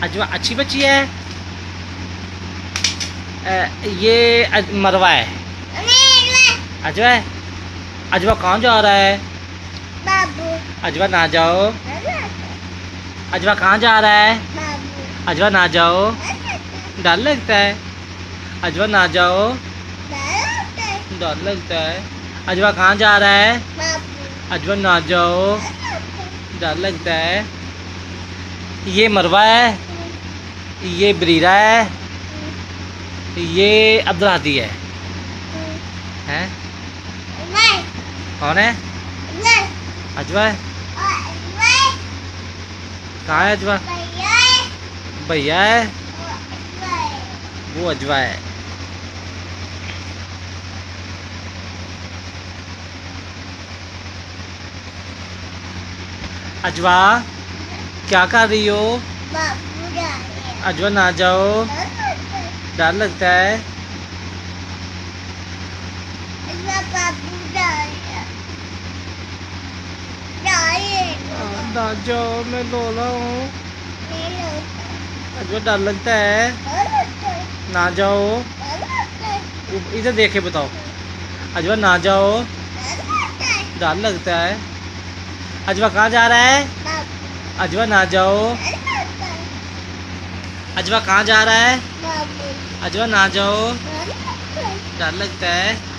अजवा अच्छी बच्ची है। ये मरवा है। अजवा है। अजवा कहाँ जा रहा है? बाबू। अजवा ना जाओ। अजवा कहाँ जा रहा है? बाबू। अजवा ना जाओ, डर लगता है। अजवा ना जाओ, डर लगता है। अजवा कहाँ जा रहा है? अजवा ना जाओ, डर लगता है। ये मरवा है, ये बरीरा है, ये अब्दुल है। हैं? कौन है? अजवा है। कहाँ है अजवा? भैया है, वो अजवा है। अजवा क्या कर रही हो? अजवा ना जाओ, डर लगता है। ना जाओ, मैं लोला हूँ। अजवा डर लगता है, ना जाओ। इधर देखे बताओ। अजवा ना जाओ, डर लगता है। अजवा कहाँ जा रहा है? अजवा ना जाओ। अजवा कहाँ जा रहा है? अजवा ना जाओ, डर लगता है।